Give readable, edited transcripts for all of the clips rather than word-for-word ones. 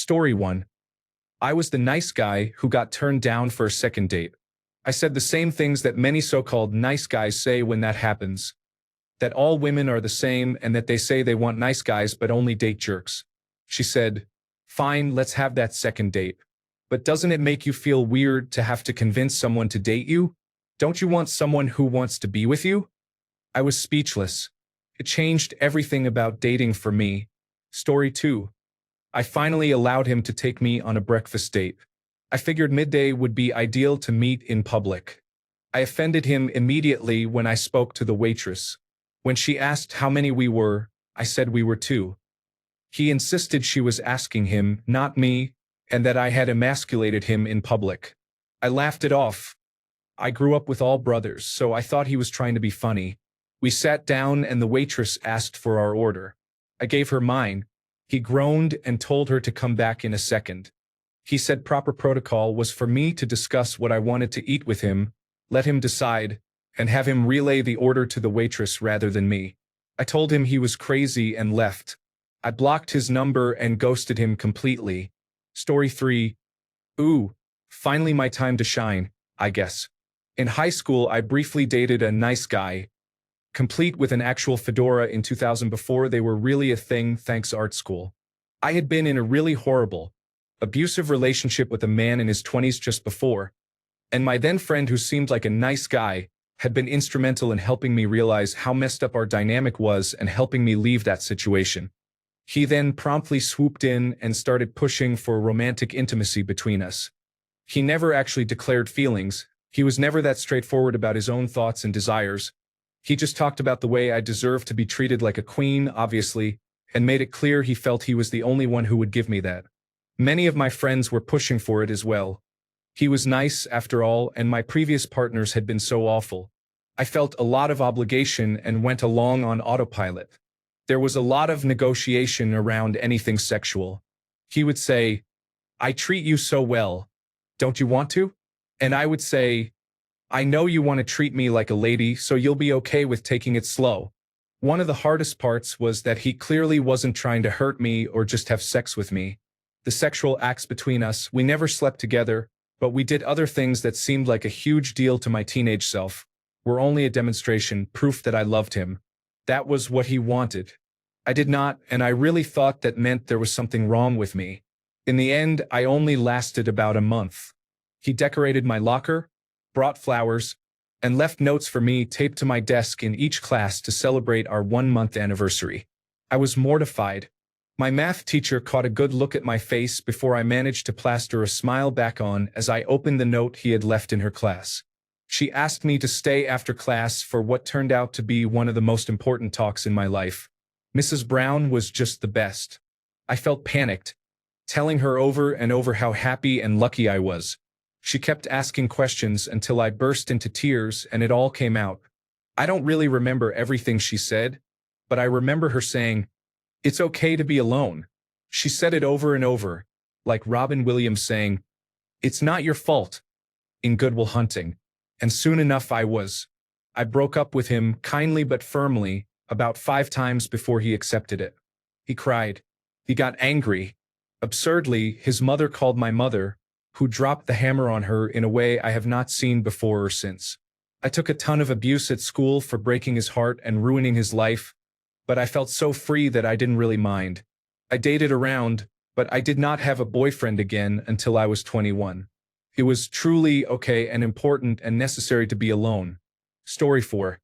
Story 1. I was the nice guy who got turned down for a second date. I said the same things that many so-called nice guys say when that happens. That all women are the same and that they say they want nice guys but only date jerks. She said, "Fine, let's have that second date. But doesn't it make you feel weird to have to convince someone to date you? Don't you want someone who wants to be with you?" I was speechless. It changed everything about dating for me. Story 2. I finally allowed him to take me on a breakfast date. I figured midday would be ideal to meet in public. I offended him immediately when I spoke to the waitress. When she asked how many we were, I said we were 2. He insisted she was asking him, not me, and that I had emasculated him in public. I laughed it off. I grew up with all brothers, so I thought he was trying to be funny. We sat down and the waitress asked for our order. I gave her mine. He groaned and told her to come back in a second. He said proper protocol was for me to discuss what I wanted to eat with him, let him decide, and have him relay the order to the waitress rather than me. I told him he was crazy and left. I blocked his number and ghosted him completely. Story 3. Ooh, finally my time to shine, I guess. In high school, I briefly dated a nice guy, complete with an actual fedora in 2000 before they were really a thing thanks art school. I had been in a really horrible, abusive relationship with a man in his 20s just before, and my then friend who seemed like a nice guy had been instrumental in helping me realize how messed up our dynamic was and helping me leave that situation. He then promptly swooped in and started pushing for romantic intimacy between us. He never actually declared feelings. He was never that straightforward about his own thoughts and desires. He just talked about the way I deserved to be treated like a queen, obviously, and made it clear he felt he was the only one who would give me that. Many of my friends were pushing for it as well. He was nice, after all, and my previous partners had been so awful. I felt a lot of obligation and went along on autopilot. There was a lot of negotiation around anything sexual. He would say, "I treat you so well. Don't you want to?" And I would say, "I know you want to treat me like a lady, so you'll be okay with taking it slow." One of the hardest parts was that he clearly wasn't trying to hurt me or just have sex with me. The sexual acts between us, we never slept together, but we did other things that seemed like a huge deal to my teenage self, were only a demonstration, proof that I loved him. That was what he wanted. I did not, and I really thought that meant there was something wrong with me. In the end, I only lasted about a month. He decorated my locker, brought flowers, and left notes for me taped to my desk in each class to celebrate our 1-month anniversary. I was mortified. My math teacher caught a good look at my face before I managed to plaster a smile back on as I opened the note he had left in her class. She asked me to stay after class for what turned out to be one of the most important talks in my life. Mrs. Brown was just the best. I felt panicked, telling her over and over how happy and lucky I was. She kept asking questions until I burst into tears and it all came out. I don't really remember everything she said, but I remember her saying, "It's okay to be alone." She said it over and over, like Robin Williams saying, "It's not your fault," in Good Will Hunting. And soon enough I was. I broke up with him kindly but firmly about 5 times before he accepted it. He cried. He got angry. Absurdly, his mother called my mother, who dropped the hammer on her in a way I have not seen before or since. I took a ton of abuse at school for breaking his heart and ruining his life, but I felt so free that I didn't really mind. I dated around, but I did not have a boyfriend again until I was 21. It was truly okay and important and necessary to be alone. Story 4.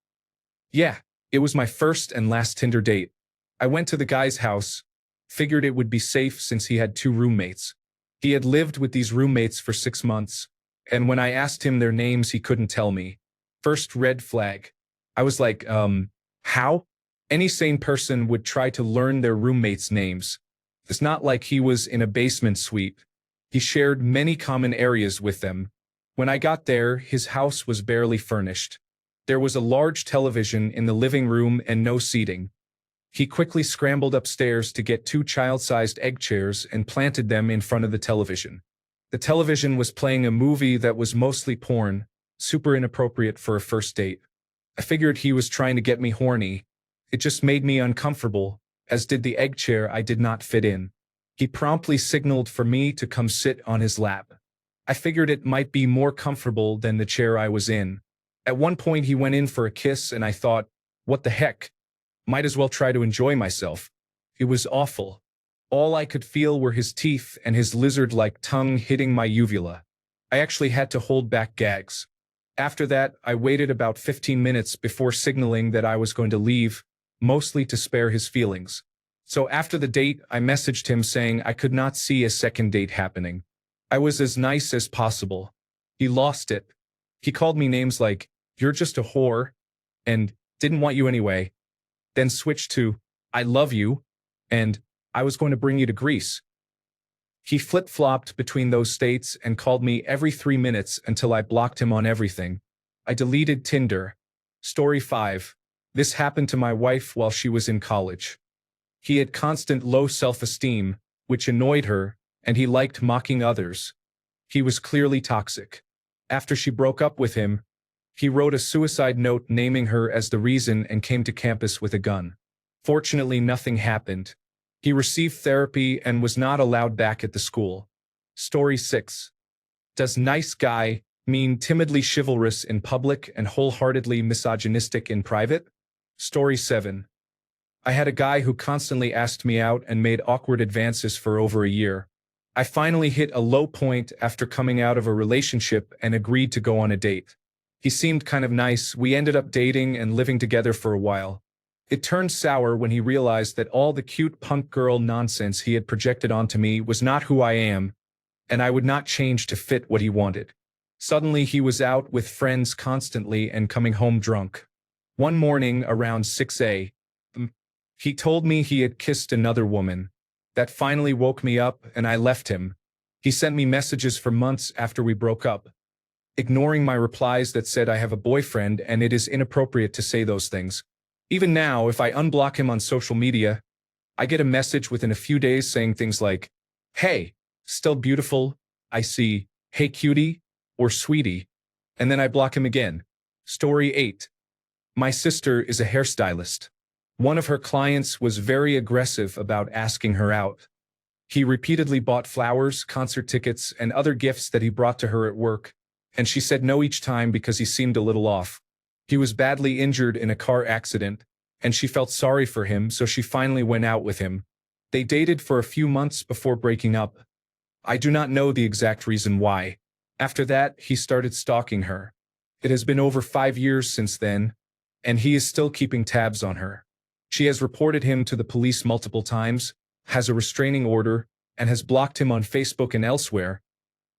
Yeah, it was my first and last Tinder date. I went to the guy's house, figured it would be safe since he had 2 roommates. He had lived with these roommates for 6 months, and when I asked him their names, he couldn't tell me. First red flag. I was like, how? Any sane person would try to learn their roommates' names. It's not like he was in a basement suite. He shared many common areas with them. When I got there, his house was barely furnished. There was a large television in the living room and no seating. He quickly scrambled upstairs to get 2 child-sized egg chairs and planted them in front of the television. The television was playing a movie that was mostly porn, super inappropriate for a first date. I figured he was trying to get me horny. It just made me uncomfortable, as did the egg chair I did not fit in. He promptly signaled for me to come sit on his lap. I figured it might be more comfortable than the chair I was in. At one point he went in for a kiss and I thought, what the heck? Might as well try to enjoy myself. It was awful. All I could feel were his teeth and his lizard-like tongue hitting my uvula. I actually had to hold back gags. After that, I waited about 15 minutes before signaling that I was going to leave, mostly to spare his feelings. So after the date, I messaged him saying I could not see a second date happening. I was as nice as possible. He lost it. He called me names like, "You're just a whore," and "didn't want you anyway," then switched to, "I love you," and "I was going to bring you to Greece." He flip-flopped between those states and called me every 3 minutes until I blocked him on everything. I deleted Tinder. Story 5. This happened to my wife while she was in college. He had constant low self-esteem, which annoyed her, and he liked mocking others. He was clearly toxic. After she broke up with him, he wrote a suicide note naming her as the reason and came to campus with a gun. Fortunately, nothing happened. He received therapy and was not allowed back at the school. Story 6. Does nice guy mean timidly chivalrous in public and wholeheartedly misogynistic in private? Story 7. I had a guy who constantly asked me out and made awkward advances for over a year. I finally hit a low point after coming out of a relationship and agreed to go on a date. He seemed kind of nice. We ended up dating and living together for a while. It turned sour when he realized that all the cute punk girl nonsense he had projected onto me was not who I am, and I would not change to fit what he wanted. Suddenly he was out with friends constantly and coming home drunk. One morning around 6 a.m., he told me he had kissed another woman. That finally woke me up and I left him. He sent me messages for months after we broke up, ignoring my replies that said I have a boyfriend and it is inappropriate to say those things. Even now, if I unblock him on social media, I get a message within a few days saying things like, "Hey, still beautiful, I see, hey cutie," or "sweetie," and then I block him again. Story 8. My sister is a hairstylist. One of her clients was very aggressive about asking her out. He repeatedly bought flowers, concert tickets, and other gifts that he brought to her at work, and she said no each time because he seemed a little off. He was badly injured in a car accident, and she felt sorry for him, so she finally went out with him. They dated for a few months before breaking up. I do not know the exact reason why. After that, he started stalking her. It has been over 5 years since then, and he is still keeping tabs on her. She has reported him to the police multiple times, has a restraining order, and has blocked him on Facebook and elsewhere,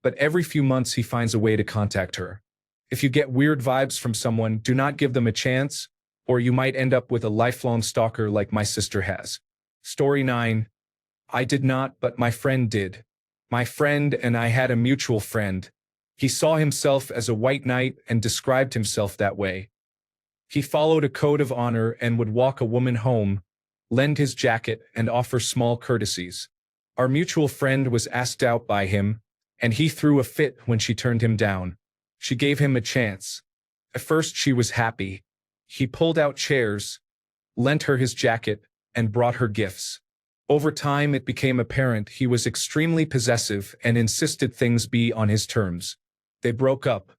but every few months he finds a way to contact her. If you get weird vibes from someone, do not give them a chance, or you might end up with a lifelong stalker like my sister has. Story 9. I did not, but my friend did. My friend and I had a mutual friend. He saw himself as a white knight and described himself that way. He followed a code of honor and would walk a woman home, lend his jacket, and offer small courtesies. Our mutual friend was asked out by him, and he threw a fit when she turned him down. She gave him a chance. At first she was happy. He pulled out chairs, lent her his jacket, and brought her gifts. Over time it became apparent he was extremely possessive and insisted things be on his terms. They broke up.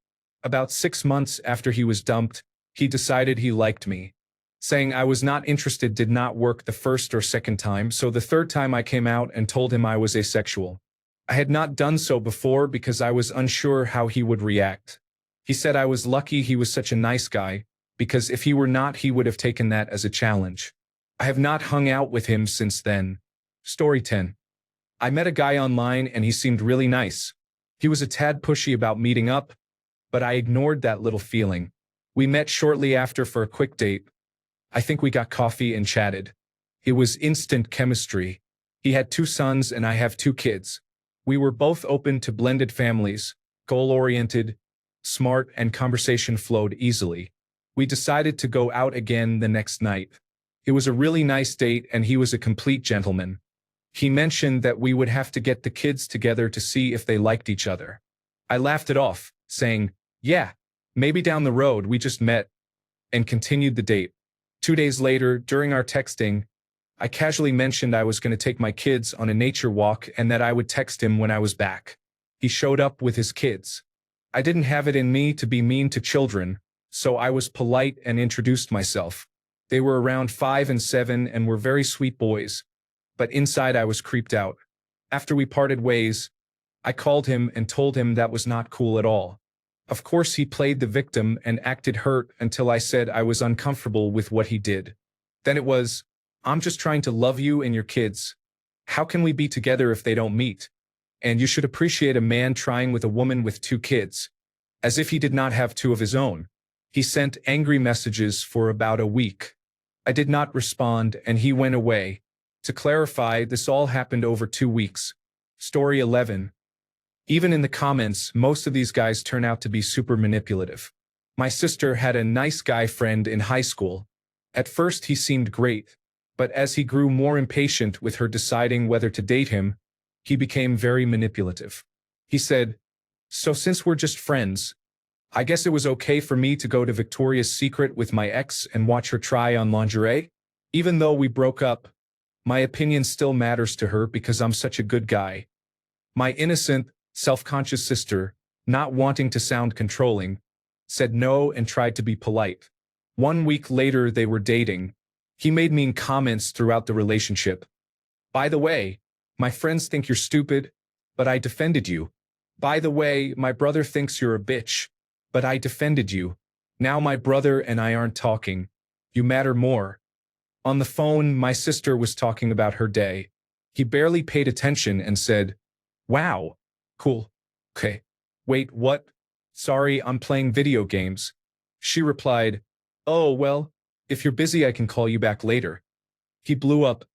About 6 months after he was dumped, he decided he liked me. Saying I was not interested did not work the first or second time, so the third time I came out and told him I was asexual. I had not done so before because I was unsure how he would react. He said I was lucky he was such a nice guy, because if he were not, he would have taken that as a challenge. I have not hung out with him since then. Story 10. I met a guy online and he seemed really nice. He was a tad pushy about meeting up, but I ignored that little feeling. We met shortly after for a quick date. I think we got coffee and chatted. It was instant chemistry. He had 2 sons and I have 2 kids. We were both open to blended families, goal-oriented, smart, and conversation flowed easily. We decided to go out again the next night. It was a really nice date and he was a complete gentleman. He mentioned that we would have to get the kids together to see if they liked each other. I laughed it off, saying, "Yeah, maybe down the road, we just met," and continued the date. 2 days later, during our texting, I casually mentioned I was going to take my kids on a nature walk and that I would text him when I was back. He showed up with his kids. I didn't have it in me to be mean to children, so I was polite and introduced myself. They were around 5 and 7 and were very sweet boys, but inside I was creeped out. After we parted ways, I called him and told him that was not cool at all. Of course, he played the victim and acted hurt until I said I was uncomfortable with what he did. Then it was, "I'm just trying to love you and your kids. How can we be together if they don't meet? And you should appreciate a man trying with a woman with 2 kids." As if he did not have 2 of his own. He sent angry messages for about a week. I did not respond and he went away. To clarify, this all happened over 2 weeks. Story 11. Even in the comments, most of these guys turn out to be super manipulative. My sister had a nice guy friend in high school. At first he seemed great, but as he grew more impatient with her deciding whether to date him, he became very manipulative. He said, "So since we're just friends, I guess it was okay for me to go to Victoria's Secret with my ex and watch her try on lingerie? Even though we broke up, my opinion still matters to her because I'm such a good guy." My innocent, self-conscious sister, not wanting to sound controlling, said no and tried to be polite. 1 week later they were dating. He made mean comments throughout the relationship. "By the way, my friends think you're stupid, but I defended you. By the way, my brother thinks you're a bitch, but I defended you. Now my brother and I aren't talking. You matter more." On the phone, my sister was talking about her day. He barely paid attention and said, "Wow. Cool. Okay. Wait, what? Sorry, I'm playing video games." She replied, "Oh, well, if you're busy, I can call you back later." He blew up.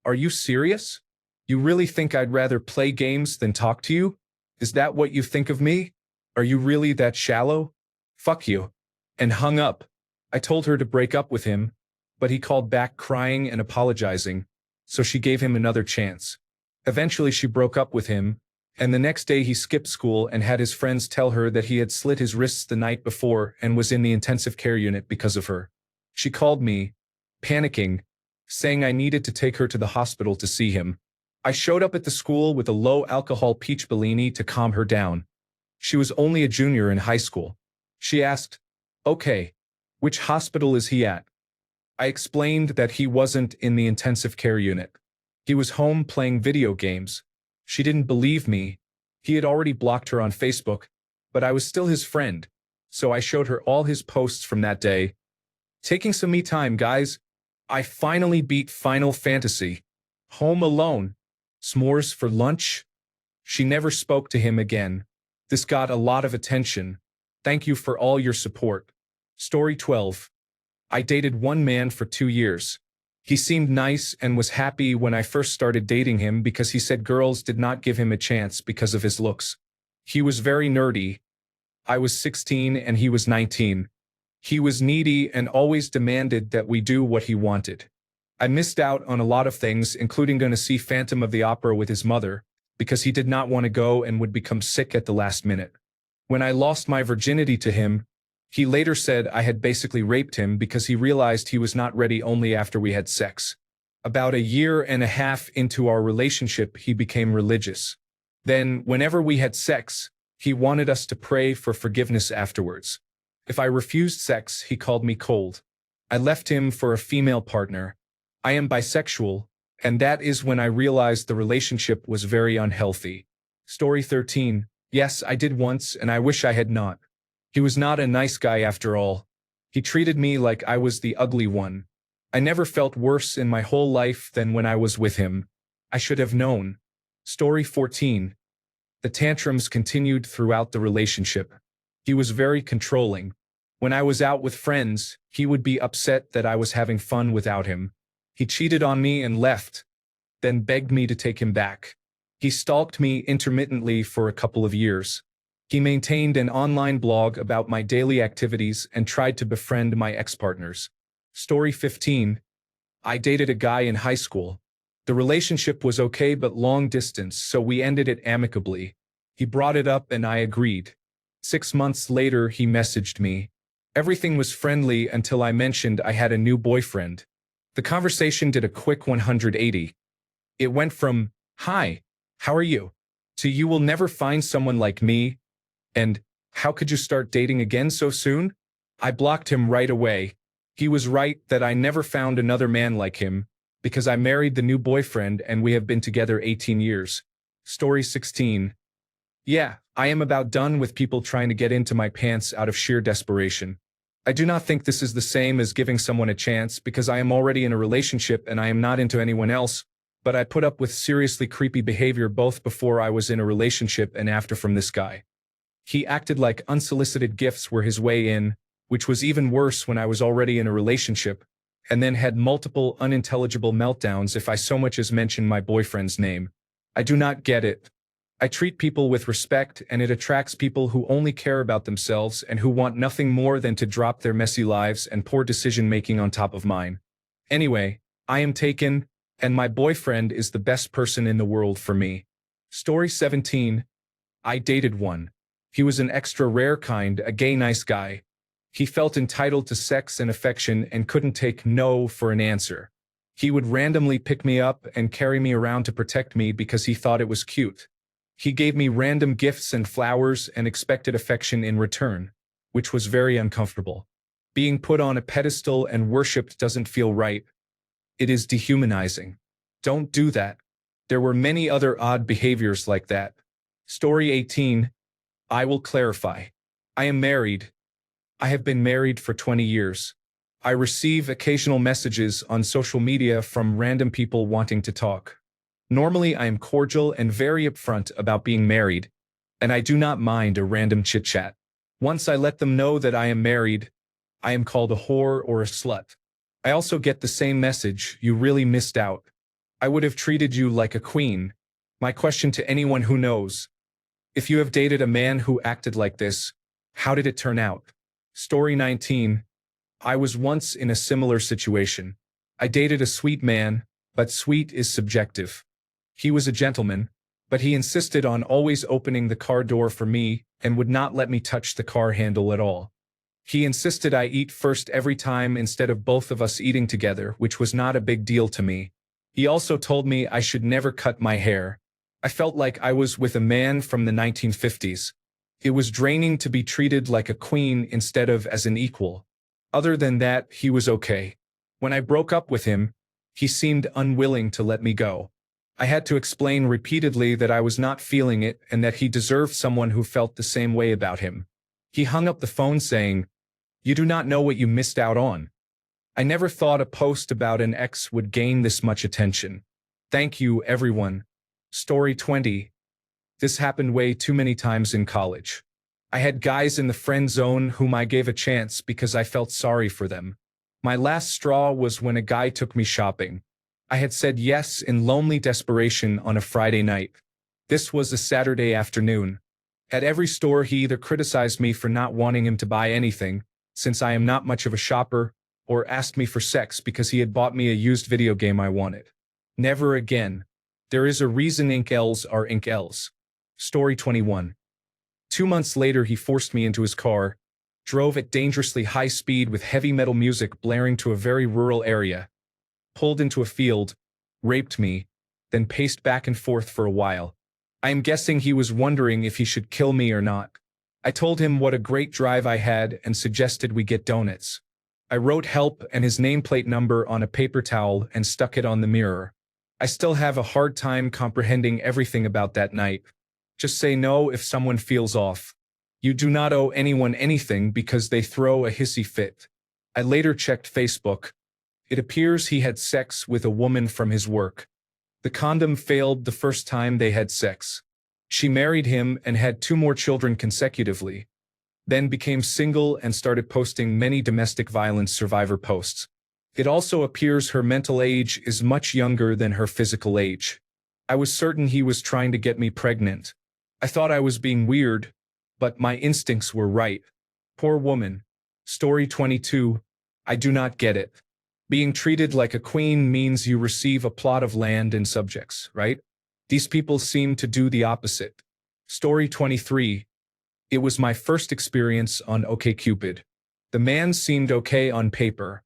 "Are you serious? You really think I'd rather play games than talk to you? Is that what you think of me? Are you really that shallow? Fuck you." And hung up. I told her to break up with him, but he called back crying and apologizing, so she gave him another chance. Eventually she broke up with him, and the next day he skipped school and had his friends tell her that he had slit his wrists the night before and was in the intensive care unit because of her. She called me, panicking, saying I needed to take her to the hospital to see him. I showed up at the school with a low-alcohol peach Bellini to calm her down. She was only a junior in high school. She asked, "Okay, which hospital is he at?" I explained that he wasn't in the intensive care unit. He was home playing video games. She didn't believe me. He had already blocked her on Facebook, but I was still his friend, so I showed her all his posts from that day. Taking some me time, guys. I finally beat Final Fantasy. Home alone. S'mores for lunch. She never spoke to him again. This got a lot of attention. Thank you for all your support. Story 12. I dated one man for 2 years. He seemed nice and was happy when I first started dating him because he said girls did not give him a chance because of his looks. He was very nerdy. I was 16 and he was 19. He was needy and always demanded that we do what he wanted. I missed out on a lot of things, including going to see Phantom of the Opera with his mother, because he did not want to go and would become sick at the last minute. When I lost my virginity to him, he later said I had basically raped him because he realized he was not ready only after we had sex. About a year and a half into our relationship, he became religious. Then, whenever we had sex, he wanted us to pray for forgiveness afterwards. If I refused sex, he called me cold. I left him for a female partner. I am bisexual, and that is when I realized the relationship was very unhealthy. Story 13. Yes, I did once, and I wish I had not. He was not a nice guy after all. He treated me like I was the ugly one. I never felt worse in my whole life than when I was with him. I should have known. Story 14. The tantrums continued throughout the relationship. He was very controlling. When I was out with friends, he would be upset that I was having fun without him. He cheated on me and left, then begged me to take him back. He stalked me intermittently for a couple of years. He maintained an online blog about my daily activities and tried to befriend my ex-partners. Story 15. I dated a guy in high school. The relationship was okay but long distance, so we ended it amicably. He brought it up and I agreed. 6 months later, he messaged me. Everything was friendly until I mentioned I had a new boyfriend. The conversation did a quick 180. It went from, "Hi, how are you?" to "You will never find someone like me," and "How could you start dating again so soon?" I blocked him right away. He was right that I never found another man like him, because I married the new boyfriend and we have been together 18 years. Story 16. Yeah, I am about done with people trying to get into my pants out of sheer desperation. I do not think this is the same as giving someone a chance because I am already in a relationship and I am not into anyone else, but I put up with seriously creepy behavior both before I was in a relationship and after from this guy. He acted like unsolicited gifts were his way in, which was even worse when I was already in a relationship, and then had multiple unintelligible meltdowns if I so much as mention my boyfriend's name. I do not get it. I treat people with respect and it attracts people who only care about themselves and who want nothing more than to drop their messy lives and poor decision-making on top of mine. Anyway, I am taken, and my boyfriend is the best person in the world for me. Story 17. I dated one. He was an extra rare kind, a gay nice guy. He felt entitled to sex and affection and couldn't take no for an answer. He would randomly pick me up and carry me around to protect me because he thought it was cute. He gave me random gifts and flowers and expected affection in return, which was very uncomfortable. Being put on a pedestal and worshipped doesn't feel right. It is dehumanizing. Don't do that. There were many other odd behaviors like that. Story 18. I will clarify. I am married. I have been married for 20 years. I receive occasional messages on social media from random people wanting to talk. Normally, I am cordial and very upfront about being married, and I do not mind a random chit-chat. Once I let them know that I am married, I am called a whore or a slut. I also get the same message, "You really missed out. I would have treated you like a queen." My question to anyone who knows: if you have dated a man who acted like this, how did it turn out? Story 19. I was once in a similar situation. I dated a sweet man, but sweet is subjective. He was a gentleman, but he insisted on always opening the car door for me and would not let me touch the car handle at all. He insisted I eat first every time instead of both of us eating together, which was not a big deal to me. He also told me I should never cut my hair. I felt like I was with a man from the 1950s. It was draining to be treated like a queen instead of as an equal. Other than that, he was okay. When I broke up with him, he seemed unwilling to let me go. I had to explain repeatedly that I was not feeling it and that he deserved someone who felt the same way about him. He hung up the phone saying, "You do not know what you missed out on." I never thought a post about an ex would gain this much attention. Thank you, everyone. Story 20. This happened way too many times in college. I had guys in the friend zone whom I gave a chance because I felt sorry for them. My last straw was when a guy took me shopping. I had said yes in lonely desperation on a Friday night. This was a Saturday afternoon. At every store he either criticized me for not wanting him to buy anything, since I am not much of a shopper, or asked me for sex because he had bought me a used video game I wanted. Never again. There is a reason Inc. Ls are Inc. Ls. Story 21. 2 months later he forced me into his car, drove at dangerously high speed with heavy metal music blaring to a very rural area, pulled into a field, raped me, then paced back and forth for a while. I am guessing he was wondering if he should kill me or not. I told him what a great drive I had and suggested we get donuts. I wrote help and his nameplate number on a paper towel and stuck it on the mirror. I still have a hard time comprehending everything about that night. Just say no if someone feels off. You do not owe anyone anything because they throw a hissy fit. I later checked Facebook. It appears he had sex with a woman from his work. The condom failed the first time they had sex. She married him and had 2 more children consecutively, then became single and started posting many domestic violence survivor posts. It also appears her mental age is much younger than her physical age. I was certain he was trying to get me pregnant. I thought I was being weird, but my instincts were right. Poor woman. Story 22. I do not get it. Being treated like a queen means you receive a plot of land and subjects, right? These people seem to do the opposite. Story 23. It was my first experience on OkCupid. The man seemed okay on paper.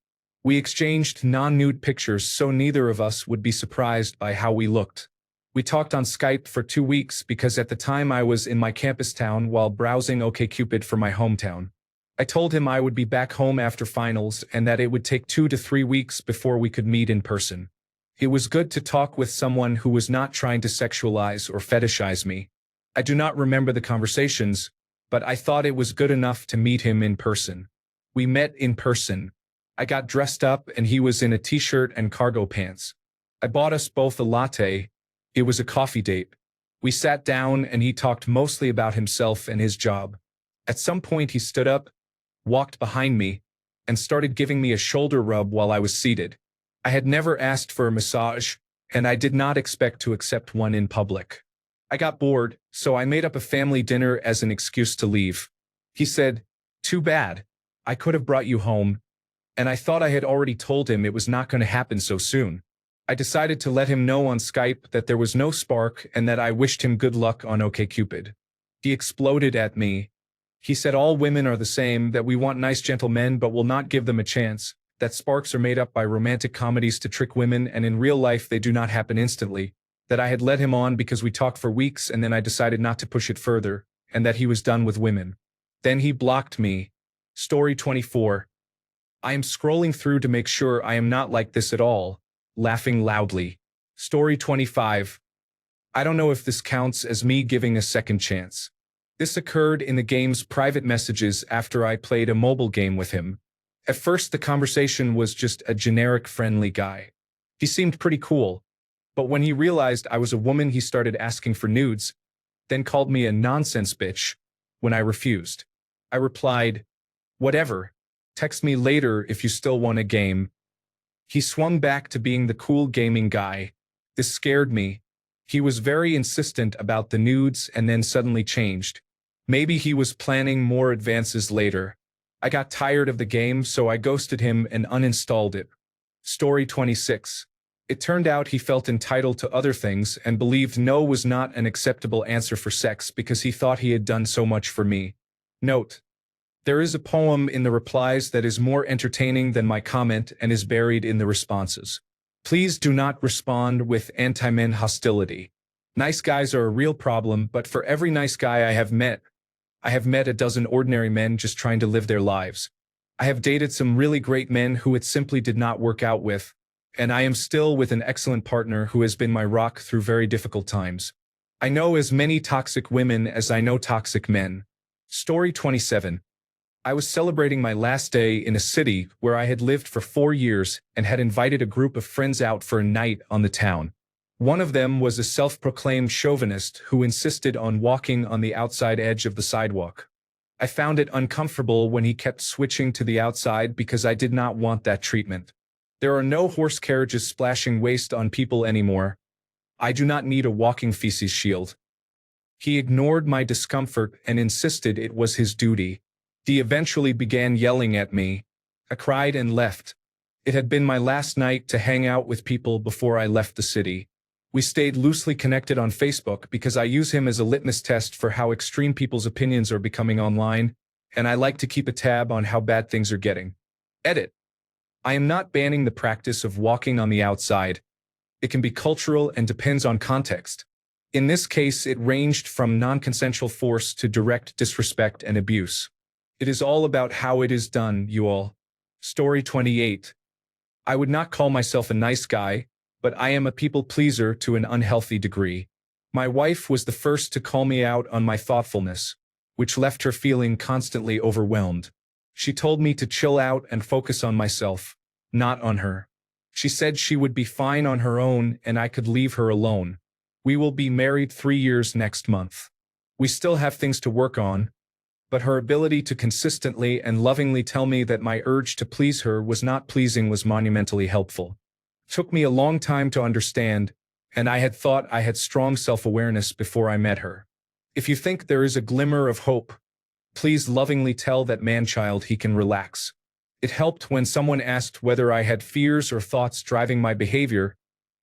We exchanged non-nude pictures so neither of us would be surprised by how we looked. We talked on Skype for 2 weeks because at the time I was in my campus town while browsing OkCupid for my hometown. I told him I would be back home after finals and that it would take 2 to 3 weeks before we could meet in person. It was good to talk with someone who was not trying to sexualize or fetishize me. I do not remember the conversations, but I thought it was good enough to meet him in person. We met in person. I got dressed up and he was in a t-shirt and cargo pants. I bought us both a latte. It was a coffee date. We sat down and he talked mostly about himself and his job. At some point he stood up, walked behind me, and started giving me a shoulder rub while I was seated. I had never asked for a massage, and I did not expect to accept one in public. I got bored, so I made up a family dinner as an excuse to leave. He said, "Too bad. I could have brought you home," and I thought I had already told him it was not going to happen so soon. I decided to let him know on Skype that there was no spark and that I wished him good luck on OkCupid. He exploded at me. He said all women are the same, that we want nice gentle men but will not give them a chance, that sparks are made up by romantic comedies to trick women and in real life they do not happen instantly, that I had led him on because we talked for weeks and then I decided not to push it further, and that he was done with women. Then he blocked me. Story 24. I am scrolling through to make sure I am not like this at all, laughing loudly. Story 25. I don't know if this counts as me giving a second chance. This occurred in the game's private messages after I played a mobile game with him. At first the conversation was just a generic friendly guy. He seemed pretty cool, but when he realized I was a woman he started asking for nudes, then called me a nonsense bitch when I refused. I replied, "Whatever, text me later if you still want a game." He swung back to being the cool gaming guy. This scared me. He was very insistent about the nudes and then suddenly changed. Maybe he was planning more advances later. I got tired of the game, so I ghosted him and uninstalled it. Story 26. It turned out he felt entitled to other things and believed no was not an acceptable answer for sex because he thought he had done so much for me. Note: there is a poem in the replies that is more entertaining than my comment and is buried in the responses. Please do not respond with anti-men hostility. Nice guys are a real problem, but for every nice guy I have met a dozen ordinary men just trying to live their lives. I have dated some really great men who it simply did not work out with, and I am still with an excellent partner who has been my rock through very difficult times. I know as many toxic women as I know toxic men. Story 27. I was celebrating my last day in a city where I had lived for 4 years and had invited a group of friends out for a night on the town. One of them was a self-proclaimed chauvinist who insisted on walking on the outside edge of the sidewalk. I found it uncomfortable when he kept switching to the outside because I did not want that treatment. There are no horse carriages splashing waste on people anymore. I do not need a walking feces shield. He ignored my discomfort and insisted it was his duty. He eventually began yelling at me. I cried and left. It had been my last night to hang out with people before I left the city. We stayed loosely connected on Facebook because I use him as a litmus test for how extreme people's opinions are becoming online, and I like to keep a tab on how bad things are getting. Edit. I am not banning the practice of walking on the outside. It can be cultural and depends on context. In this case, it ranged from non-consensual force to direct disrespect and abuse. It is all about how it is done, you all. Story 28. I would not call myself a nice guy, but I am a people pleaser to an unhealthy degree. My wife was the first to call me out on my thoughtfulness, which left her feeling constantly overwhelmed. She told me to chill out and focus on myself, not on her. She said she would be fine on her own and I could leave her alone. We will be married 3 years next month. We still have things to work on, but her ability to consistently and lovingly tell me that my urge to please her was not pleasing was monumentally helpful. It took me a long time to understand, and I had thought I had strong self-awareness before I met her. If you think there is a glimmer of hope, please lovingly tell that man-child he can relax. It helped when someone asked whether I had fears or thoughts driving my behavior,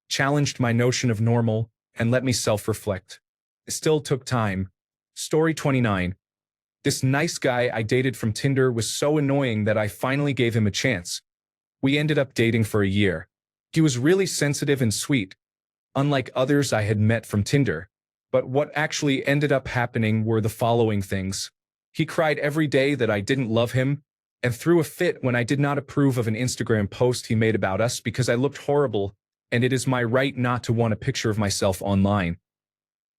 challenged my notion of normal, and let me self-reflect. It still took time. Story 29. This nice guy I dated from Tinder was so annoying that I finally gave him a chance. We ended up dating for a year. He was really sensitive and sweet, unlike others I had met from Tinder. But what actually ended up happening were the following things. He cried every day that I didn't love him, and threw a fit when I did not approve of an Instagram post he made about us because I looked horrible, and it is my right not to want a picture of myself online.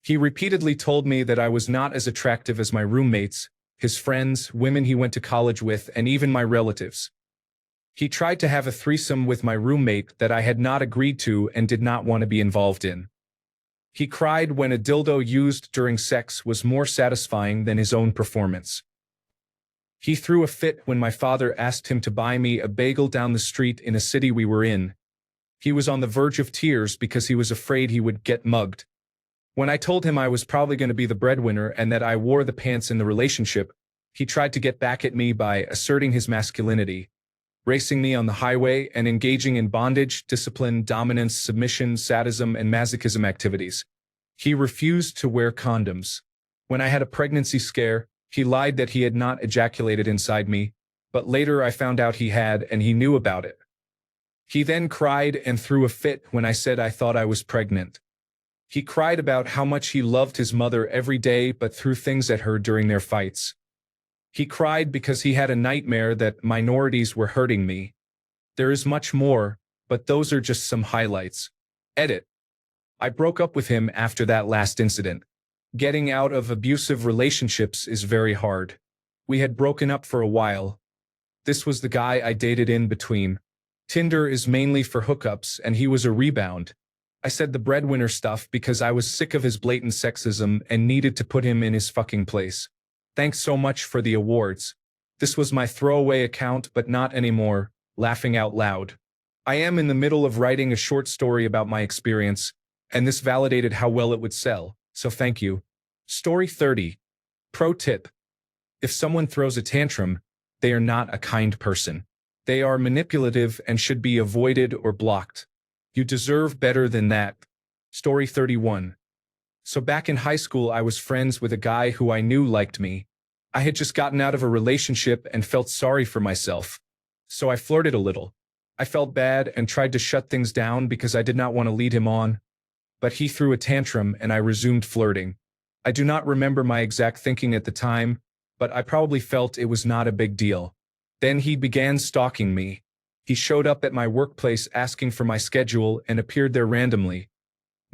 He repeatedly told me that I was not as attractive as my roommates, his friends, women he went to college with, and even my relatives. He tried to have a threesome with my roommate that I had not agreed to and did not want to be involved in. He cried when a dildo used during sex was more satisfying than his own performance. He threw a fit when my father asked him to buy me a bagel down the street in a city we were in. He was on the verge of tears because he was afraid he would get mugged. When I told him I was probably going to be the breadwinner and that I wore the pants in the relationship, he tried to get back at me by asserting his masculinity, racing me on the highway and engaging in bondage, discipline, dominance, submission, sadism, and masochism activities. He refused to wear condoms. When I had a pregnancy scare, he lied that he had not ejaculated inside me, but later I found out he had and he knew about it. He then cried and threw a fit when I said I thought I was pregnant. He cried about how much he loved his mother every day but threw things at her during their fights. He cried because he had a nightmare that minorities were hurting me. There is much more, but those are just some highlights. Edit. I broke up with him after that last incident. Getting out of abusive relationships is very hard. We had broken up for a while. This was the guy I dated in between. Tinder is mainly for hookups and he was a rebound. I said the breadwinner stuff because I was sick of his blatant sexism and needed to put him in his fucking place. Thanks so much for the awards. This was my throwaway account but not anymore, laughing out loud. I am in the middle of writing a short story about my experience, and this validated how well it would sell, so thank you. Story 30. Pro tip. If someone throws a tantrum, they are not a kind person. They are manipulative and should be avoided or blocked. You deserve better than that. Story 31. So back in high school I was friends with a guy who I knew liked me. I had just gotten out of a relationship and felt sorry for myself. So I flirted a little. I felt bad and tried to shut things down because I did not want to lead him on. But he threw a tantrum and I resumed flirting. I do not remember my exact thinking at the time, but I probably felt it was not a big deal. Then he began stalking me. He showed up at my workplace asking for my schedule and appeared there randomly,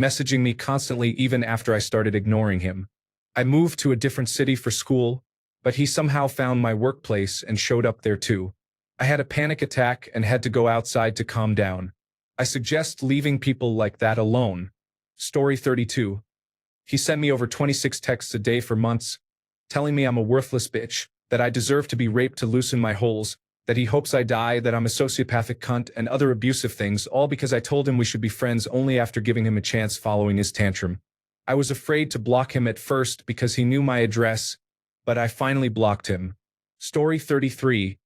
messaging me constantly even after I started ignoring him. I moved to a different city for school, but he somehow found my workplace and showed up there too. I had a panic attack and had to go outside to calm down. I suggest leaving people like that alone. Story 32. He sent me over 26 texts a day for months, telling me I'm a worthless bitch, that I deserve to be raped to loosen my holes, that he hopes I die, that I'm a sociopathic cunt, and other abusive things, all because I told him we should be friends only after giving him a chance following his tantrum. I was afraid to block him at first because he knew my address, but I finally blocked him. Story 33.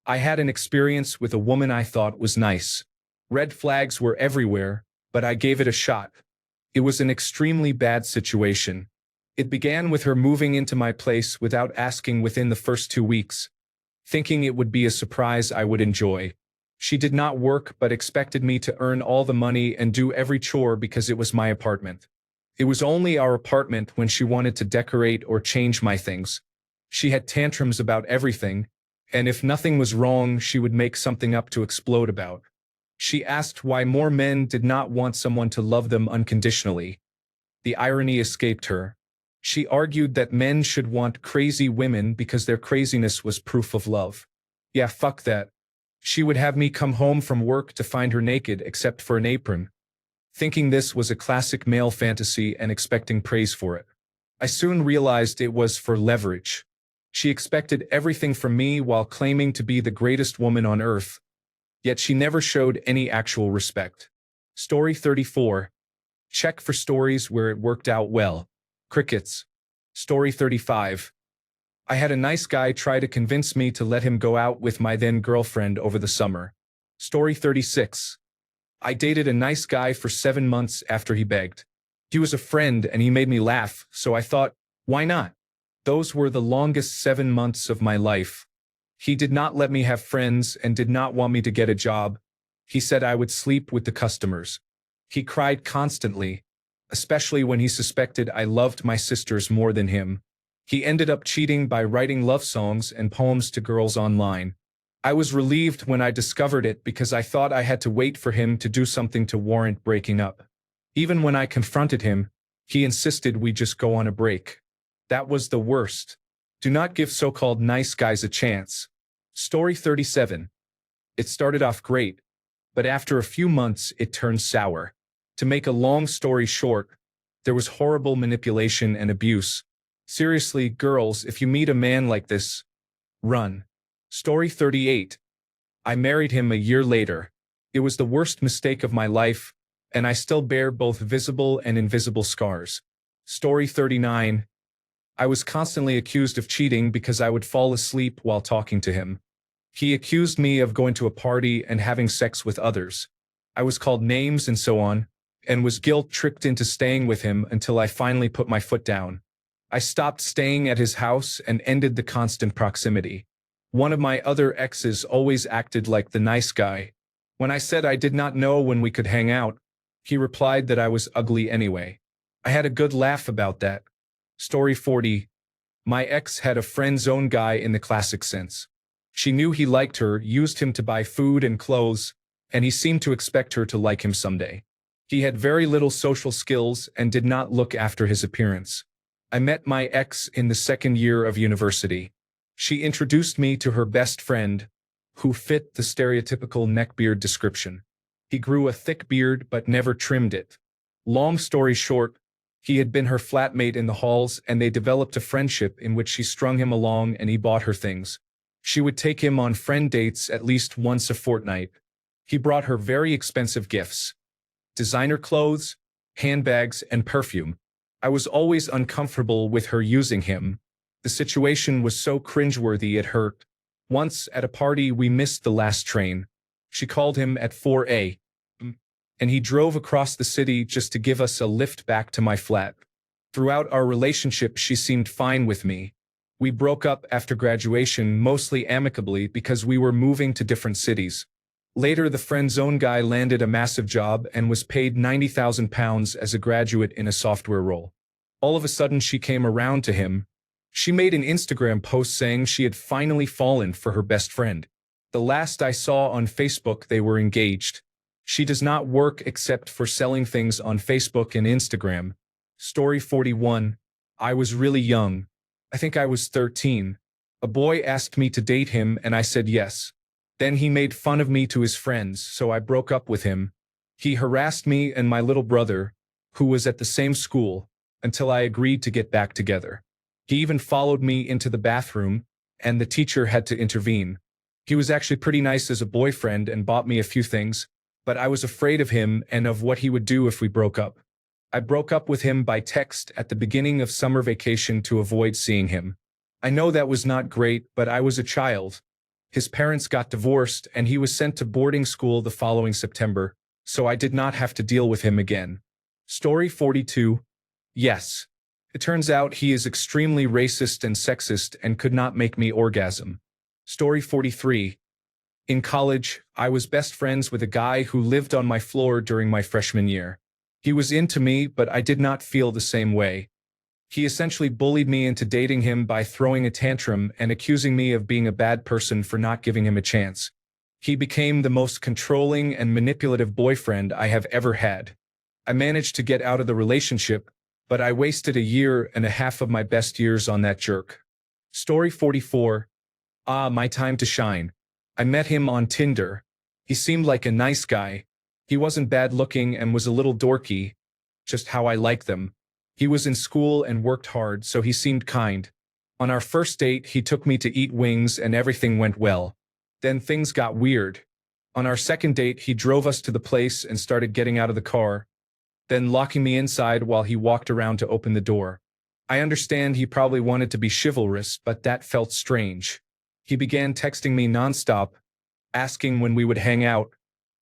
I had an experience with a woman I thought was nice. Red flags were everywhere, but I gave it a shot. It was an extremely bad situation. It began with her moving into my place without asking within the first 2 weeks, thinking it would be a surprise I would enjoy. She did not work but expected me to earn all the money and do every chore because it was my apartment. It was only our apartment when she wanted to decorate or change my things. She had tantrums about everything, and if nothing was wrong, she would make something up to explode about. She asked why more men did not want someone to love them unconditionally. The irony escaped her. She argued that men should want crazy women because their craziness was proof of love. Yeah, fuck that. She would have me come home from work to find her naked except for an apron, thinking this was a classic male fantasy and expecting praise for it. I soon realized it was for leverage. She expected everything from me while claiming to be the greatest woman on earth, yet she never showed any actual respect. Story 34. Check for stories where it worked out well. Crickets. Story 35. I had a nice guy try to convince me to let him go out with my then girlfriend over the summer. Story 36. I dated a nice guy for 7 months after he begged. He was a friend and he made me laugh, so I thought, why not? Those were the longest 7 months of my life. He did not let me have friends and did not want me to get a job. He said I would sleep with the customers. He cried constantly, especially when he suspected I loved my sisters more than him. He ended up cheating by writing love songs and poems to girls online. I was relieved when I discovered it because I thought I had to wait for him to do something to warrant breaking up. Even when I confronted him, he insisted we just go on a break. That was the worst. Do not give so-called nice guys a chance. Story 37. It started off great, but after a few months it turned sour. To make a long story short, there was horrible manipulation and abuse. Seriously, girls, if you meet a man like this, run. Story 38. I married him a year later. It was the worst mistake of my life, and I still bear both visible and invisible scars. Story 39. I was constantly accused of cheating because I would fall asleep while talking to him. He accused me of going to a party and having sex with others. I was called names and so on, and was guilt-tripped into staying with him until I finally put my foot down. I stopped staying at his house and ended the constant proximity. One of my other exes always acted like the nice guy. When I said I did not know when we could hang out, he replied that I was ugly anyway. I had a good laugh about that. Story 40. My ex had a friend zone guy in the classic sense. She knew he liked her, used him to buy food and clothes, and he seemed to expect her to like him someday. He had very little social skills and did not look after his appearance. I met my ex in the second year of university. She introduced me to her best friend, who fit the stereotypical neckbeard description. He grew a thick beard but never trimmed it. Long story short, he had been her flatmate in the halls and they developed a friendship in which she strung him along and he bought her things. She would take him on friend dates at least once a fortnight. He brought her very expensive gifts. Designer clothes, handbags, and perfume. I was always uncomfortable with her using him. The situation was so cringeworthy it hurt. Once, at a party, we missed the last train. She called him at 4 a.m. and he drove across the city just to give us a lift back to my flat. Throughout our relationship, she seemed fine with me. We broke up after graduation mostly amicably because we were moving to different cities. Later, the friend zone guy landed a massive job and was paid £90,000 as a graduate in a software role. All of a sudden, she came around to him. She made an Instagram post saying she had finally fallen for her best friend. The last I saw on Facebook, they were engaged. She does not work except for selling things on Facebook and Instagram. Story 41. I was really young. I think I was 13. A boy asked me to date him and I said yes. Then he made fun of me to his friends, so I broke up with him. He harassed me and my little brother, who was at the same school, until I agreed to get back together. He even followed me into the bathroom, and the teacher had to intervene. He was actually pretty nice as a boyfriend and bought me a few things, but I was afraid of him and of what he would do if we broke up. I broke up with him by text at the beginning of summer vacation to avoid seeing him. I know that was not great, but I was a child. His parents got divorced and he was sent to boarding school the following September, so I did not have to deal with him again. Story 42. Yes. It turns out he is extremely racist and sexist and could not make me orgasm. Story 43. In college, I was best friends with a guy who lived on my floor during my freshman year. He was into me, but I did not feel the same way. He essentially bullied me into dating him by throwing a tantrum and accusing me of being a bad person for not giving him a chance. He became the most controlling and manipulative boyfriend I have ever had. I managed to get out of the relationship, but I wasted 1.5 years of my best years on that jerk. Story 44. My time to shine. I met him on Tinder. He seemed like a nice guy. He wasn't bad looking and was a little dorky, just how I like them. He was in school and worked hard, so he seemed kind. On our first date, he took me to eat wings and everything went well. Then things got weird. On our second date, he drove us to the place and started getting out of the car, then locking me inside while he walked around to open the door. I understand he probably wanted to be chivalrous, but that felt strange. He began texting me nonstop, asking when we would hang out,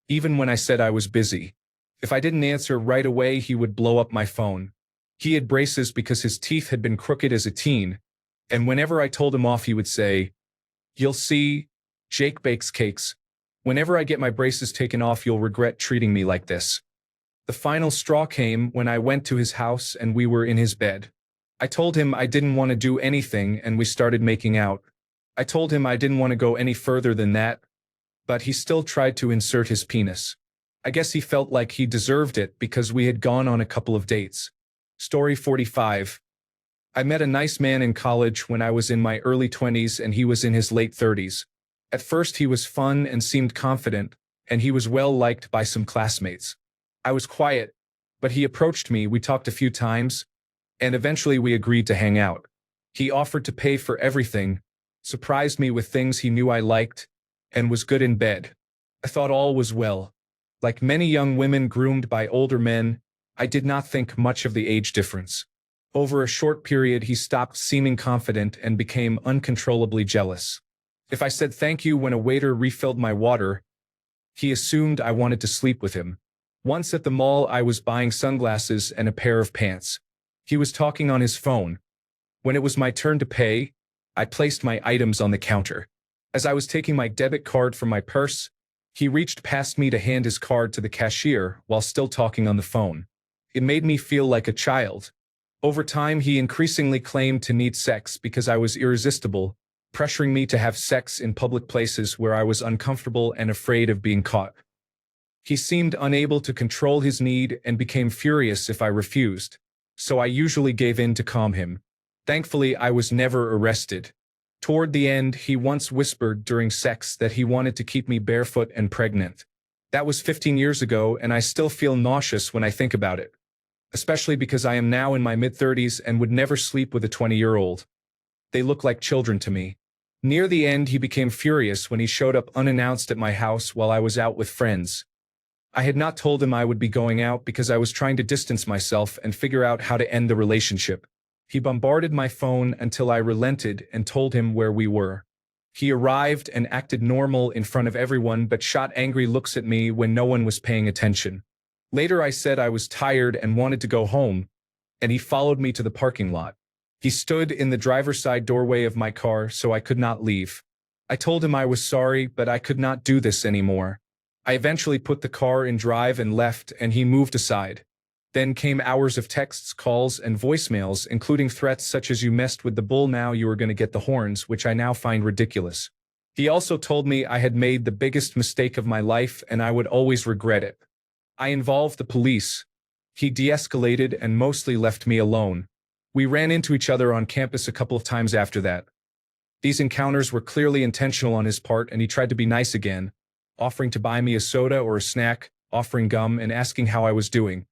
even when I said I was busy. If I didn't answer right away, he would blow up my phone. He had braces because his teeth had been crooked as a teen, and whenever I told him off, he would say, You'll see, Jake bakes cakes. Whenever I get my braces taken off, you'll regret treating me like this. The final straw came when I went to his house and we were in his bed. I told him I didn't want to do anything and we started making out. I told him I didn't want to go any further than that, but he still tried to insert his penis. I guess he felt like he deserved it because we had gone on a couple of dates. Story 45. I met a nice man in college when I was in my early 20s and he was in his late 30s. At first he was fun and seemed confident, and he was well liked by some classmates. I was quiet, but he approached me, we talked a few times, and eventually we agreed to hang out. He offered to pay for everything, surprised me with things he knew I liked, and was good in bed. I thought all was well. Like many young women groomed by older men, I did not think much of the age difference. Over a short period he stopped seeming confident and became uncontrollably jealous. If I said thank you when a waiter refilled my water, he assumed I wanted to sleep with him. Once at the mall I was buying sunglasses and a pair of pants. He was talking on his phone. When it was my turn to pay, I placed my items on the counter. As I was taking my debit card from my purse, he reached past me to hand his card to the cashier while still talking on the phone. It made me feel like a child. Over time he increasingly claimed to need sex because I was irresistible, pressuring me to have sex in public places where I was uncomfortable and afraid of being caught. He seemed unable to control his need and became furious if I refused, so I usually gave in to calm him. Thankfully, I was never arrested. Toward the end, he once whispered during sex that he wanted to keep me barefoot and pregnant. That was 15 years ago, and I still feel nauseous when I think about it. Especially because I am now in my mid-30s and would never sleep with a 20-year-old. They look like children to me. Near the end, he became furious when he showed up unannounced at my house while I was out with friends. I had not told him I would be going out because I was trying to distance myself and figure out how to end the relationship. He bombarded my phone until I relented and told him where we were. He arrived and acted normal in front of everyone but shot angry looks at me when no one was paying attention. Later I said I was tired and wanted to go home, and he followed me to the parking lot. He stood in the driver's side doorway of my car so I could not leave. I told him I was sorry, but I could not do this anymore. I eventually put the car in drive and left, and he moved aside. Then came hours of texts, calls, and voicemails, including threats such as "you messed with the bull, now you are going to get the horns," which I now find ridiculous. He also told me I had made the biggest mistake of my life and I would always regret it. I involved the police. He de-escalated and mostly left me alone. We ran into each other on campus a couple of times after that. These encounters were clearly intentional on his part, and he tried to be nice again, offering to buy me a soda or a snack, offering gum, and asking how I was doing.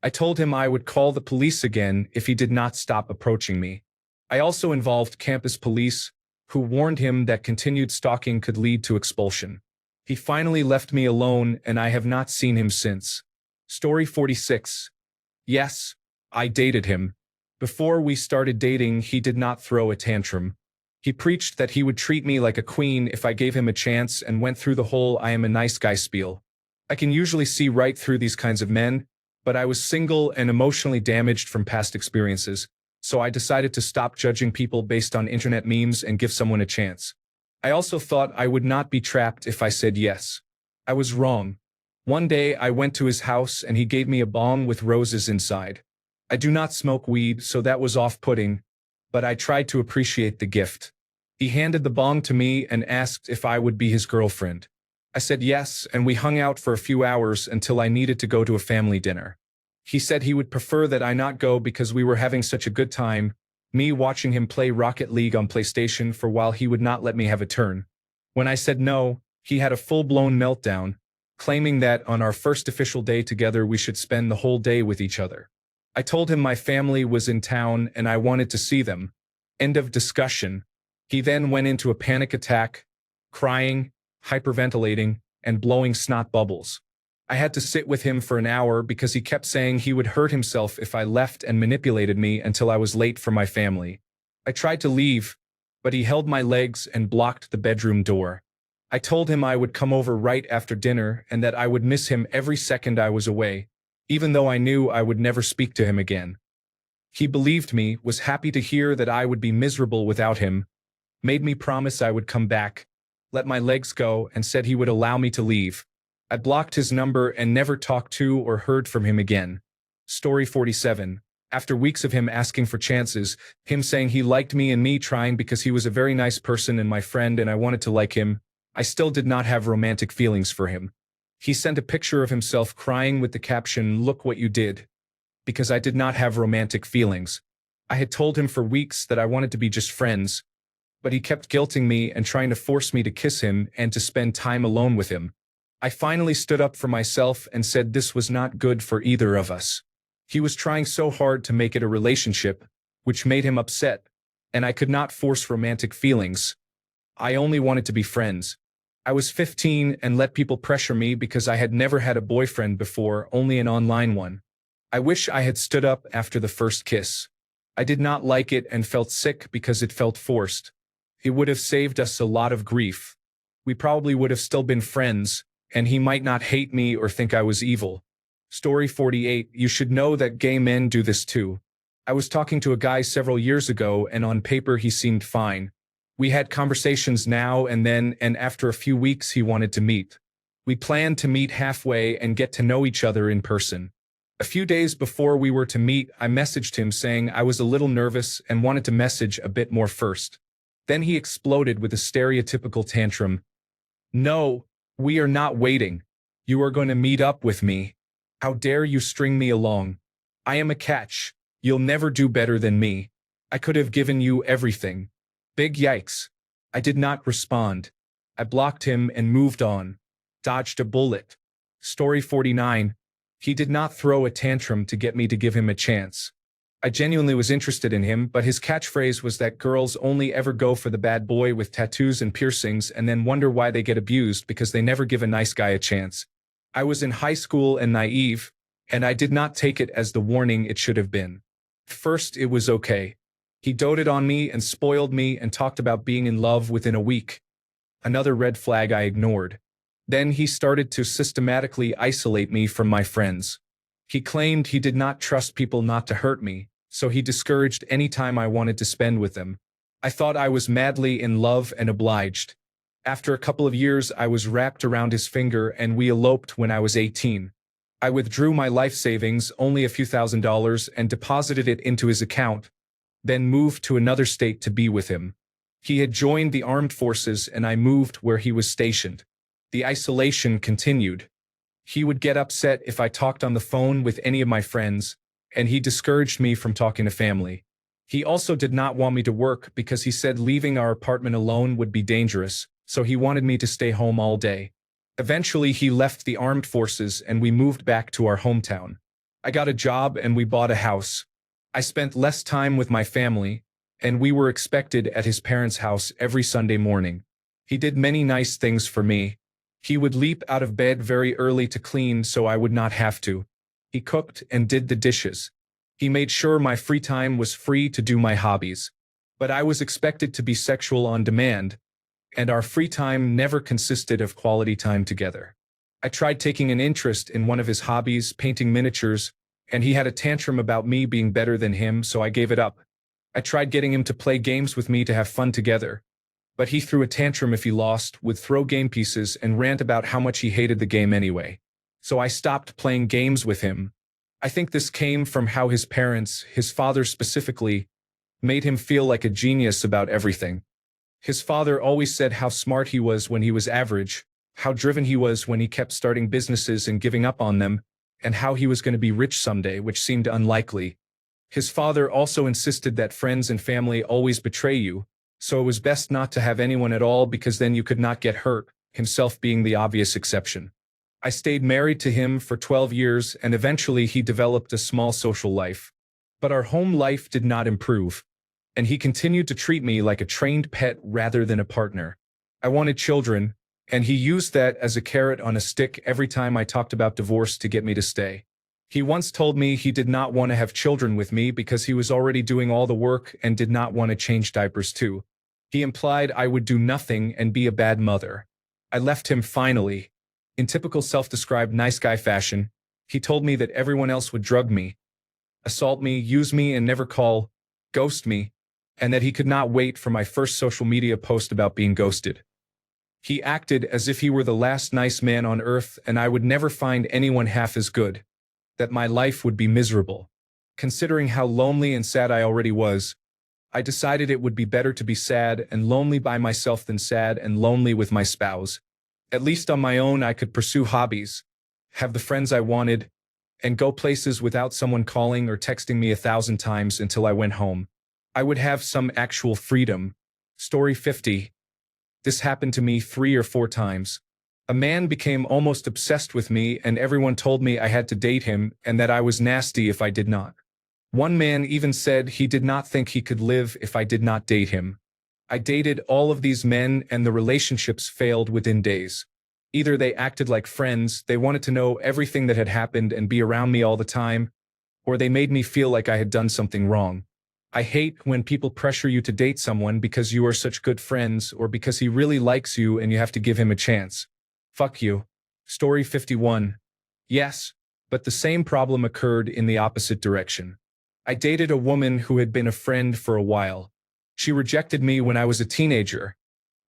I told him I would call the police again if he did not stop approaching me. I also involved campus police, who warned him that continued stalking could lead to expulsion. He finally left me alone, and I have not seen him since. Story 46. Yes, I dated him. Before we started dating, he did not throw a tantrum. He preached that he would treat me like a queen if I gave him a chance and went through the whole "I am a nice guy" spiel. I can usually see right through these kinds of men, but I was single and emotionally damaged from past experiences, so I decided to stop judging people based on internet memes and give someone a chance. I also thought I would not be trapped if I said yes. I was wrong. One day I went to his house and he gave me a bong with roses inside. I do not smoke weed, so that was off-putting, but I tried to appreciate the gift. He handed the bong to me and asked if I would be his girlfriend. I said yes, and we hung out for a few hours until I needed to go to a family dinner. He said he would prefer that I not go because we were having such a good time, me watching him play Rocket League on PlayStation for a while. He would not let me have a turn. When I said no, he had a full-blown meltdown, claiming that on our first official day together we should spend the whole day with each other. I told him my family was in town and I wanted to see them. End of discussion. He then went into a panic attack, crying, hyperventilating, and blowing snot bubbles. I had to sit with him for an hour because he kept saying he would hurt himself if I left and manipulated me until I was late for my family. I tried to leave, but he held my legs and blocked the bedroom door. I told him I would come over right after dinner and that I would miss him every second I was away, even though I knew I would never speak to him again. He believed me, was happy to hear that I would be miserable without him, made me promise I would come back, let my legs go, and said he would allow me to leave. I blocked his number and never talked to or heard from him again. Story 47. After weeks of him asking for chances, him saying he liked me and me trying because he was a very nice person and my friend and I wanted to like him, I still did not have romantic feelings for him. He sent a picture of himself crying with the caption, "Look what you did." Because I did not have romantic feelings. I had told him for weeks that I wanted to be just friends, but he kept guilting me and trying to force me to kiss him and to spend time alone with him. I finally stood up for myself and said this was not good for either of us. He was trying so hard to make it a relationship, which made him upset, and I could not force romantic feelings. I only wanted to be friends. I was 15 and let people pressure me because I had never had a boyfriend before, only an online one. I wish I had stood up after the first kiss. I did not like it and felt sick because it felt forced. It would have saved us a lot of grief. We probably would have still been friends, and he might not hate me or think I was evil. Story 48. You should know that gay men do this too. I was talking to a guy several years ago and on paper he seemed fine. We had conversations now and then, and after a few weeks he wanted to meet. We planned to meet halfway and get to know each other in person. A few days before we were to meet, I messaged him saying I was a little nervous and wanted to message a bit more first. Then he exploded with a stereotypical tantrum. "No, we are not waiting. You are going to meet up with me. How dare you string me along? I am a catch. You'll never do better than me. I could have given you everything." Big yikes. I did not respond. I blocked him and moved on. Dodged a bullet. Story 49. He did not throw a tantrum to get me to give him a chance. I genuinely was interested in him, but his catchphrase was that girls only ever go for the bad boy with tattoos and piercings and then wonder why they get abused because they never give a nice guy a chance. I was in high school and naive, and I did not take it as the warning it should have been. First, it was okay. He doted on me and spoiled me and talked about being in love within a week. Another red flag I ignored. Then he started to systematically isolate me from my friends. He claimed he did not trust people not to hurt me, so he discouraged any time I wanted to spend with them. I thought I was madly in love and obliged. After a couple of years, I was wrapped around his finger and we eloped when I was 18. I withdrew my life savings, only a few $1,000s, and deposited it into his account, then moved to another state to be with him. He had joined the armed forces and I moved where he was stationed. The isolation continued. He would get upset if I talked on the phone with any of my friends, and he discouraged me from talking to family. He also did not want me to work because he said leaving our apartment alone would be dangerous, so he wanted me to stay home all day. Eventually, he left the armed forces and we moved back to our hometown. I got a job and we bought a house. I spent less time with my family, and we were expected at his parents' house every Sunday morning. He did many nice things for me. He would leap out of bed very early to clean so I would not have to. He cooked and did the dishes. He made sure my free time was free to do my hobbies. But I was expected to be sexual on demand, and our free time never consisted of quality time together. I tried taking an interest in one of his hobbies, painting miniatures, and he had a tantrum about me being better than him, so I gave it up. I tried getting him to play games with me to have fun together, but he threw a tantrum if he lost, would throw game pieces and rant about how much he hated the game anyway. So I stopped playing games with him. I think this came from how his parents, his father specifically, made him feel like a genius about everything. His father always said how smart he was when he was average, how driven he was when he kept starting businesses and giving up on them, and how he was going to be rich someday, which seemed unlikely. His father also insisted that friends and family always betray you, so it was best not to have anyone at all because then you could not get hurt, himself being the obvious exception. I stayed married to him for 12 years and eventually he developed a small social life. But our home life did not improve, and he continued to treat me like a trained pet rather than a partner. I wanted children, and he used that as a carrot on a stick every time I talked about divorce to get me to stay. He once told me he did not want to have children with me because he was already doing all the work and did not want to change diapers too. He implied I would do nothing and be a bad mother. I left him finally. In typical self-described nice guy fashion, he told me that everyone else would drug me, assault me, use me and never call, ghost me, and that he could not wait for my first social media post about being ghosted. He acted as if he were the last nice man on earth and I would never find anyone half as good, that my life would be miserable. Considering how lonely and sad I already was, I decided it would be better to be sad and lonely by myself than sad and lonely with my spouse. At least on my own I could pursue hobbies, have the friends I wanted, and go places without someone calling or texting me 1,000 times until I went home. I would have some actual freedom. Story 50. This happened to me 3 or 4 times. A man became almost obsessed with me and everyone told me I had to date him and that I was nasty if I did not. One man even said he did not think he could live if I did not date him. I dated all of these men and the relationships failed within days. Either they acted like friends, they wanted to know everything that had happened and be around me all the time, or they made me feel like I had done something wrong. I hate when people pressure you to date someone because you are such good friends or because he really likes you and you have to give him a chance. Fuck you. Story 51. Yes, but the same problem occurred in the opposite direction. I dated a woman who had been a friend for a while. She rejected me when I was a teenager,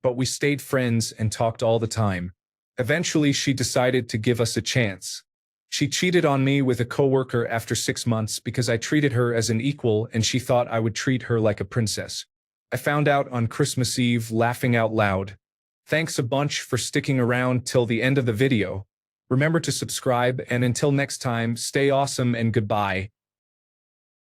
but we stayed friends and talked all the time. Eventually, she decided to give us a chance. She cheated on me with a coworker after 6 months because I treated her as an equal and she thought I would treat her like a princess. I found out on Christmas Eve, laughing out loud. Thanks a bunch for sticking around till the end of the video. Remember to subscribe and until next time, stay awesome and goodbye.